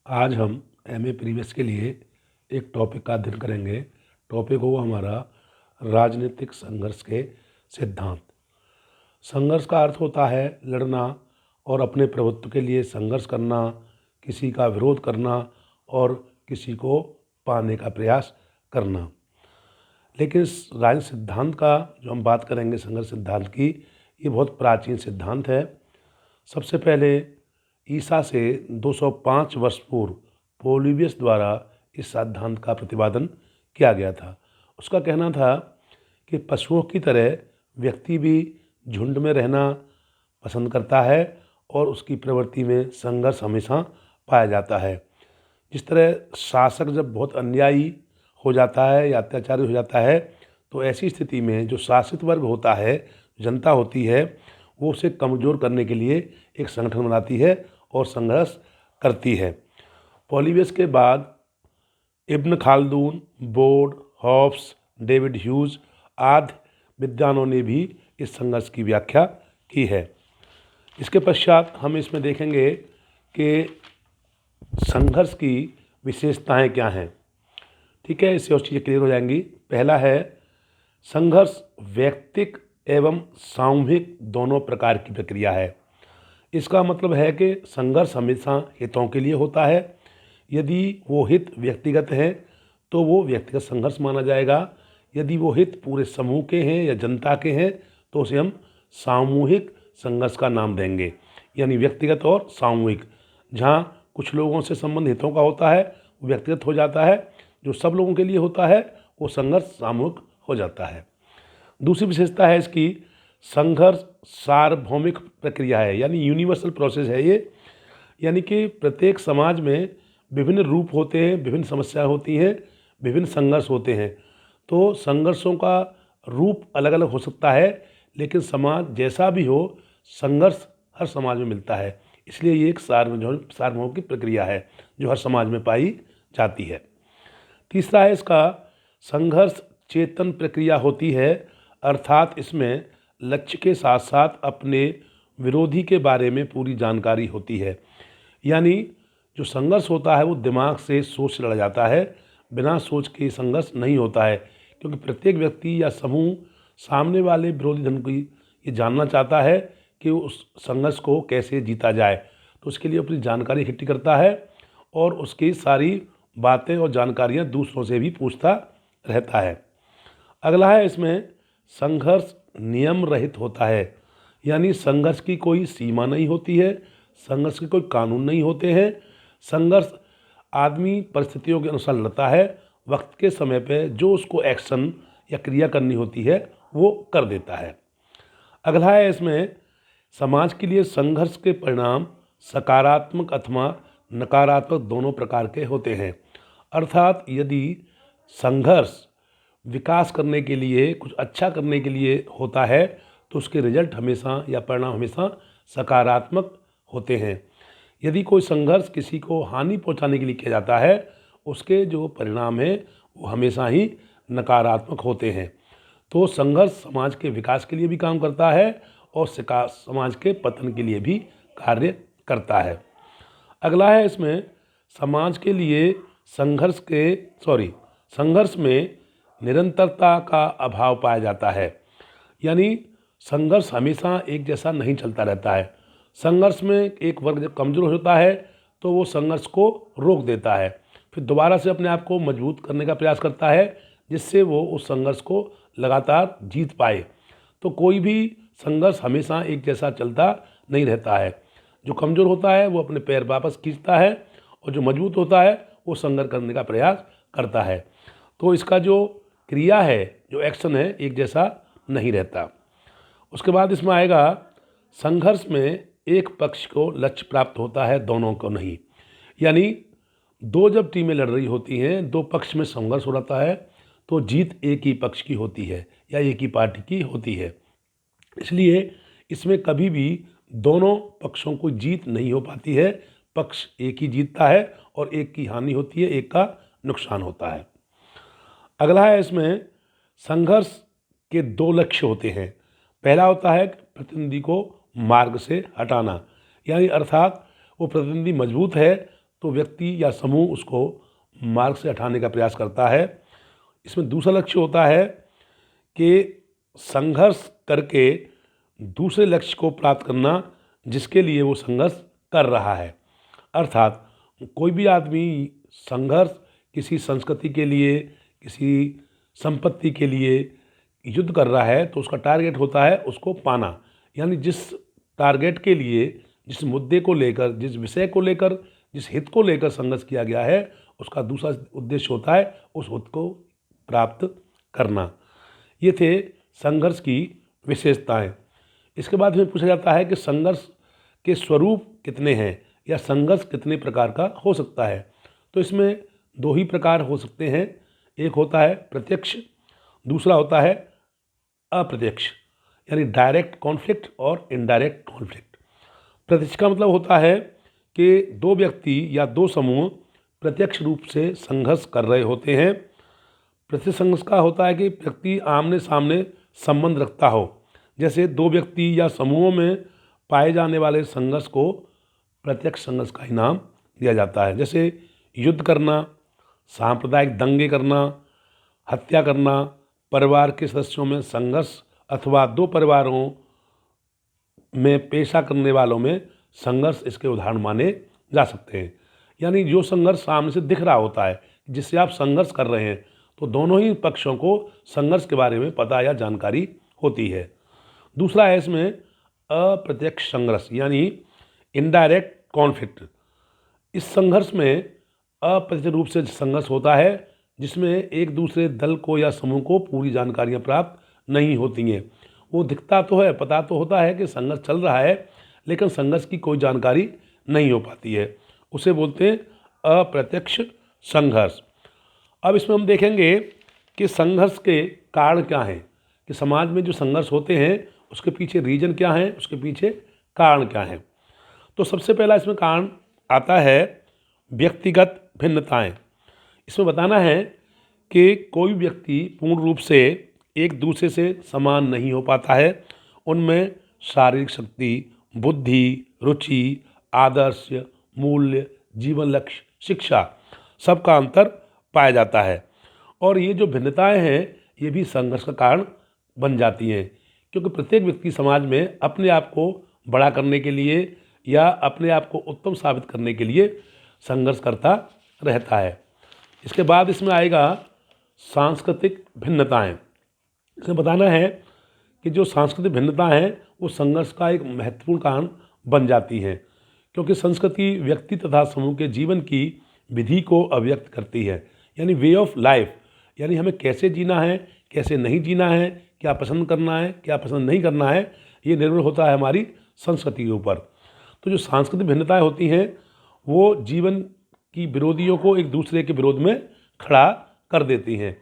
आज हम MA previous के लिए एक टॉपिक का अध्ययन करेंगे। टॉपिक होगा हमारा राजनीतिक संघर्ष के सिद्धांत। संघर्ष का अर्थ होता है लड़ना और अपने प्रभुत्व के लिए संघर्ष करना, किसी का विरोध करना और किसी को पाने का प्रयास करना। लेकिन इस राजनीतिक सिद्धांत का जो हम बात करेंगे संघर्ष सिद्धांत की, ये बहुत प्राचीन सिद्धांत है। सबसे पहले ईसा से 205 वर्ष पूर्व पोलिबियस द्वारा इस सिद्धांत का प्रतिपादन किया गया था। उसका कहना था कि पशुओं की तरह व्यक्ति भी झुंड में रहना पसंद करता है और उसकी प्रवृत्ति में संघर्ष हमेशा पाया जाता है। जिस तरह शासक जब बहुत अन्यायी हो जाता है या अत्याचारी हो जाता है, तो ऐसी स्थिति में जो शासित वर्ग होता है, जनता होती है, वो उसे कमज़ोर करने के लिए एक संगठन बनाती है और संघर्ष करती है। पॉलिबियस के बाद इब्न खाल्दून, बोर्ड, हॉब्स, डेविड ह्यूज आदि विद्वानों ने भी इस संघर्ष की व्याख्या की है। इसके पश्चात हम इसमें देखेंगे कि संघर्ष की विशेषताएं क्या हैं। ठीक है, इससे और चीज़ें क्लियर हो जाएंगी। पहला है संघर्ष व्यक्तिक एवं सामूहिक दोनों प्रकार की प्रक्रिया है। इसका मतलब है कि संघर्ष हमेशा हितों के लिए होता है। यदि वो हित व्यक्तिगत हैं तो वो व्यक्तिगत संघर्ष माना जाएगा। यदि वो हित पूरे समूह के हैं या जनता के हैं तो उसे हम सामूहिक संघर्ष का नाम देंगे, यानी व्यक्तिगत और सामूहिक। जहाँ कुछ लोगों से संबंध हितों का होता है वो व्यक्तिगत हो जाता है, जो सब लोगों के लिए होता है वो संघर्ष सामूहिक हो जाता है। दूसरी विशेषता है इसकी, संघर्ष सार्वभौमिक प्रक्रिया है, यानी यूनिवर्सल प्रोसेस है ये। यानी कि प्रत्येक समाज में विभिन्न रूप होते हैं, विभिन्न समस्याएं होती हैं, विभिन्न संघर्ष होते हैं। तो संघर्षों का रूप अलग अलग हो सकता है, लेकिन समाज जैसा भी हो संघर्ष हर समाज में मिलता है। इसलिए ये एक सार्वभौमिक प्रक्रिया है जो हर समाज में पाई जाती है। तीसरा है इसका, संघर्ष चेतन प्रक्रिया होती है, अर्थात इसमें लक्ष्य के साथ साथ अपने विरोधी के बारे में पूरी जानकारी होती है। यानी जो संघर्ष होता है वो दिमाग से सोच लड़ जाता है, बिना सोच के संघर्ष नहीं होता है, क्योंकि प्रत्येक व्यक्ति या समूह सामने वाले विरोधी धन को ये जानना चाहता है कि उस संघर्ष को कैसे जीता जाए। तो उसके लिए अपनी जानकारी इकट्ठी करता है और उसकी सारी बातें और जानकारियाँ दूसरों से भी पूछता रहता है। अगला है इसमें, संघर्ष नियम रहित होता है, यानी संघर्ष की कोई सीमा नहीं होती है, संघर्ष के कोई कानून नहीं होते हैं। संघर्ष आदमी परिस्थितियों के अनुसार लड़ता है, वक्त के समय पे जो उसको एक्शन या क्रिया करनी होती है वो कर देता है। अगला है इसमें, समाज के लिए संघर्ष के परिणाम सकारात्मक अथवा नकारात्मक दोनों प्रकार के होते हैं। अर्थात यदि संघर्ष विकास करने के लिए, कुछ अच्छा करने के लिए होता है तो उसके रिजल्ट हमेशा या परिणाम हमेशा सकारात्मक होते हैं। यदि कोई संघर्ष किसी को हानि पहुंचाने के लिए किया जाता है, उसके जो परिणाम हैं वो हमेशा ही नकारात्मक होते हैं। तो संघर्ष समाज के विकास के लिए भी काम करता है और समाज के पतन के लिए भी कार्य करता है। अगला है इसमें, समाज के लिए संघर्ष में निरंतरता का अभाव पाया जाता है, यानी संघर्ष हमेशा एक जैसा नहीं चलता रहता है। संघर्ष में एक वर्ग जब कमज़ोर होता है तो वो संघर्ष को रोक देता है, फिर दोबारा से अपने आप को मजबूत करने का प्रयास करता है, जिससे वो उस संघर्ष को लगातार जीत पाए। तो कोई भी संघर्ष हमेशा एक जैसा चलता नहीं रहता है। जो कमज़ोर होता है वो अपने पैर वापस खींचता है और जो मजबूत होता है वो संघर्ष करने का प्रयास करता है। तो इसका जो क्रिया है, जो एक्शन है, एक जैसा नहीं रहता। उसके बाद इसमें आएगा, संघर्ष में एक पक्ष को लक्ष्य प्राप्त होता है, दोनों को नहीं। यानी दो जब टीमें लड़ रही होती हैं, दो पक्ष में संघर्ष हो रहा है, तो जीत एक ही पक्ष की होती है या एक ही पार्टी की होती है। इसलिए इसमें कभी भी दोनों पक्षों को जीत नहीं हो पाती है, पक्ष एक ही जीतता है और एक की हानि होती है, एक का नुकसान होता है। अगला है इसमें, संघर्ष के दो लक्ष्य होते हैं। पहला होता है प्रतिद्वंदी को मार्ग से हटाना, यानी अर्थात वो प्रतिद्वंदी मजबूत है तो व्यक्ति या समूह उसको मार्ग से हटाने का प्रयास करता है। इसमें दूसरा लक्ष्य होता है कि संघर्ष करके दूसरे लक्ष्य को प्राप्त करना जिसके लिए वो संघर्ष कर रहा है। अर्थात कोई भी आदमी संघर्ष किसी संस्कृति के लिए, किसी संपत्ति के लिए युद्ध कर रहा है तो उसका टारगेट होता है उसको पाना। यानी जिस टारगेट के लिए, जिस मुद्दे को लेकर, जिस विषय को लेकर, जिस हित को लेकर संघर्ष किया गया है, उसका दूसरा उद्देश्य होता है उस हित को प्राप्त करना। ये थे संघर्ष की विशेषताएं। इसके बाद में पूछा जाता है कि संघर्ष के स्वरूप कितने हैं या संघर्ष कितने प्रकार का हो सकता है। तो इसमें दो ही प्रकार हो सकते हैं। एक होता है प्रत्यक्ष, दूसरा होता है अप्रत्यक्ष, यानी डायरेक्ट कॉन्फ्लिक्ट और इनडायरेक्ट कॉन्फ्लिक्ट। प्रत्यक्ष का मतलब होता है कि दो व्यक्ति या दो समूह प्रत्यक्ष रूप से संघर्ष कर रहे होते हैं। प्रत्यक्ष संघर्ष का होता है कि व्यक्ति आमने सामने संबंध रखता हो। जैसे दो व्यक्ति या समूहों में पाए जाने वाले संघर्ष को प्रत्यक्ष संघर्ष का ही नाम दिया जाता है। जैसे युद्ध करना, सांप्रदायिक दंगे करना, हत्या करना, परिवार के सदस्यों में संघर्ष अथवा दो परिवारों में पेशा करने वालों में संघर्ष इसके उदाहरण माने जा सकते हैं। यानी जो संघर्ष सामने से दिख रहा होता है, जिससे आप संघर्ष कर रहे हैं, तो दोनों ही पक्षों को संघर्ष के बारे में पता या जानकारी होती है। दूसरा है इसमें अप्रत्यक्ष संघर्ष यानी इनडायरेक्ट कॉन्फ्लिक्ट। इस संघर्ष में अप्रत्यक्ष रूप से संघर्ष होता है जिसमें एक दूसरे दल को या समूह को पूरी जानकारियां प्राप्त नहीं होती हैं। वो दिखता तो है, पता तो होता है कि संघर्ष चल रहा है, लेकिन संघर्ष की कोई जानकारी नहीं हो पाती है। उसे बोलते हैं अप्रत्यक्ष संघर्ष। अब इसमें हम देखेंगे कि संघर्ष के कारण क्या हैं, कि समाज में जो संघर्ष होते हैं उसके पीछे रीजन क्या है, उसके पीछे कारण क्या है। तो सबसे पहला इसमें कारण आता है व्यक्तिगत भिन्नताएं। इसमें बताना है कि कोई व्यक्ति पूर्ण रूप से एक दूसरे से समान नहीं हो पाता है। उनमें शारीरिक शक्ति, बुद्धि, रुचि, आदर्श, मूल्य, जीवन लक्ष्य, शिक्षा सबका अंतर पाया जाता है। और ये जो भिन्नताएं हैं ये भी संघर्ष का कारण बन जाती हैं, क्योंकि प्रत्येक व्यक्ति समाज में अपने आप को बड़ा करने के लिए या अपने आप को उत्तम साबित करने के लिए संघर्ष करता रहता है। इसके बाद इसमें आएगा सांस्कृतिक भिन्नताएं। इसमें बताना है कि जो सांस्कृतिक भिन्नताएं हैं वो संघर्ष का एक महत्वपूर्ण कारण बन जाती हैं, क्योंकि संस्कृति व्यक्ति तथा समूह के जीवन की विधि को अभिव्यक्त करती है। यानी वे ऑफ लाइफ, यानी हमें कैसे जीना है, कैसे नहीं जीना है, क्या पसंद करना है, क्या पसंद नहीं करना है, ये निर्भर होता है हमारी संस्कृति के ऊपर। तो जो सांस्कृतिक भिन्नताएं होती हैं वो जीवन की विरोधियों को एक दूसरे के विरोध में खड़ा कर देती हैं,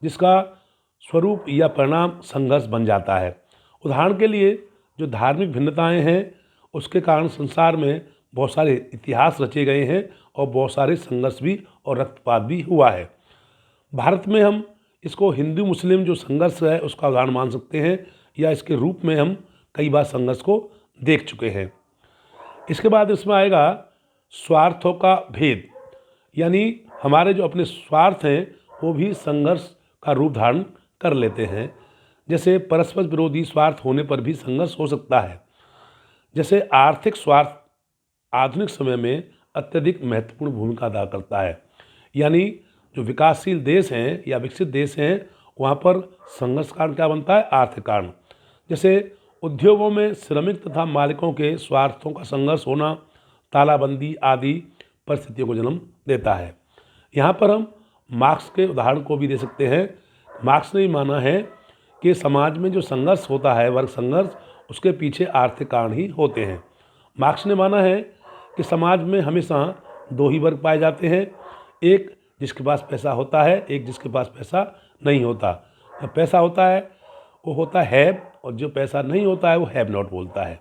जिसका स्वरूप या परिणाम संघर्ष बन जाता है। उदाहरण के लिए जो धार्मिक भिन्नताएं हैं उसके कारण संसार में बहुत सारे इतिहास रचे गए हैं और बहुत सारे संघर्ष भी और रक्तपात भी हुआ है। भारत में हम इसको हिंदू मुस्लिम जो संघर्ष है उसका उदाहरण मान सकते हैं, या इसके रूप में हम कई बार संघर्ष को देख चुके हैं। इसके बाद इसमें आएगा स्वार्थों का भेद, यानी हमारे जो अपने स्वार्थ हैं वो भी संघर्ष का रूप धारण कर लेते हैं। जैसे परस्पर विरोधी स्वार्थ होने पर भी संघर्ष हो सकता है। जैसे आर्थिक स्वार्थ आधुनिक समय में अत्यधिक महत्वपूर्ण भूमिका अदा करता है। यानी जो विकासशील देश हैं या विकसित देश हैं वहाँ पर संघर्ष कारण क्या बनता है, आर्थिक कारण। जैसे उद्योगों में श्रमिक तथा मालिकों के स्वार्थों का संघर्ष होना तालाबंदी आदि परिस्थितियों को जन्म देता है। यहाँ पर हम मार्क्स के उदाहरण को भी दे सकते हैं। मार्क्स ने माना है कि समाज में जो संघर्ष होता है, वर्ग संघर्ष, उसके पीछे आर्थिक कारण ही होते हैं। मार्क्स ने माना है कि समाज में हमेशा दो ही वर्ग पाए जाते हैं, एक जिसके पास पैसा होता है, एक जिसके पास पैसा नहीं होता। जो पैसा होता है वो होता है हैव, और जो पैसा नहीं होता है वो हैव नॉट बोलता है।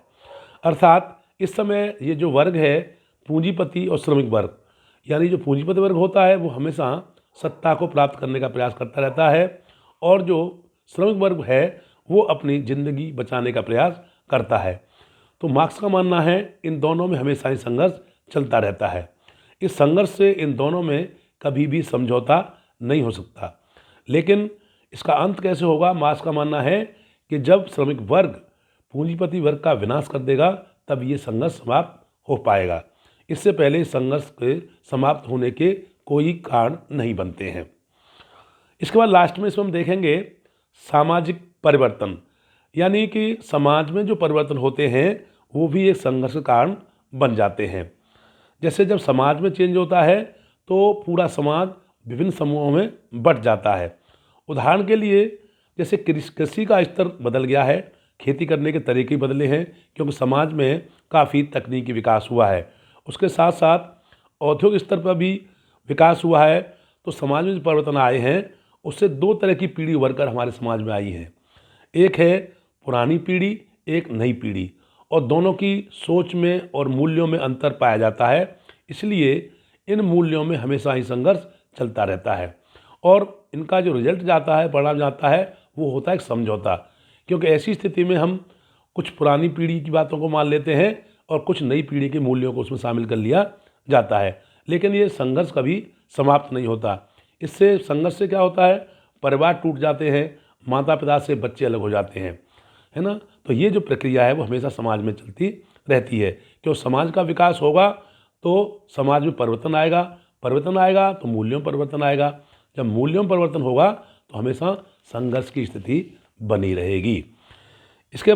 अर्थात इस समय ये जो वर्ग है पूंजीपति और श्रमिक वर्ग, यानी जो पूंजीपति वर्ग होता है वो हमेशा सत्ता को प्राप्त करने का प्रयास करता रहता है, और जो श्रमिक वर्ग है वो अपनी ज़िंदगी बचाने का प्रयास करता है। तो मार्क्स का मानना है इन दोनों में हमेशा ही संघर्ष चलता रहता है। इस संघर्ष से इन दोनों में कभी भी समझौता नहीं हो सकता। लेकिन इसका अंत कैसे होगा? मार्क्स का मानना है कि जब श्रमिक वर्ग पूंजीपति वर्ग का विनाश कर देगा तब ये संघर्ष समाप्त हो पाएगा। इससे पहले इस संघर्ष के समाप्त होने के कोई कारण नहीं बनते हैं। इसके बाद लास्ट में इसमें हम देखेंगे सामाजिक परिवर्तन, यानी कि समाज में जो परिवर्तन होते हैं वो भी एक संघर्ष का कारण बन जाते हैं। जैसे जब समाज में चेंज होता है तो पूरा समाज विभिन्न समूहों में बंट जाता है। उदाहरण के लिए जैसे कृषि का स्तर बदल गया है, खेती करने के तरीके बदले हैं क्योंकि समाज में काफ़ी तकनीकी विकास हुआ है। उसके साथ साथ औद्योगिक स्तर पर भी विकास हुआ है। तो समाज में जो परिवर्तन आए हैं उससे दो तरह की पीढ़ी उभर कर हमारे समाज में आई है। एक है पुरानी पीढ़ी, एक नई पीढ़ी, और दोनों की सोच में और मूल्यों में अंतर पाया जाता है। इसलिए इन मूल्यों में हमेशा ही संघर्ष चलता रहता है और इनका जो रिजल्ट जाता है, परिणाम जाता है, वो होता है एक समझौता। क्योंकि ऐसी स्थिति में हम कुछ पुरानी पीढ़ी की बातों को मान लेते हैं और कुछ नई पीढ़ी के मूल्यों को उसमें शामिल कर लिया जाता है। लेकिन ये संघर्ष कभी समाप्त नहीं होता। इससे संघर्ष से क्या होता है? परिवार टूट जाते हैं, माता पिता से बच्चे अलग हो जाते हैं, है ना। तो ये जो प्रक्रिया है वो हमेशा समाज में चलती रहती है। क्यों? समाज का विकास होगा तो समाज में परिवर्तन आएगा, परिवर्तन आएगा तो मूल्यों में परिवर्तन आएगा। जब मूल्यों में परिवर्तन होगा तो हमेशा संघर्ष की स्थिति बनी रहेगी। इसके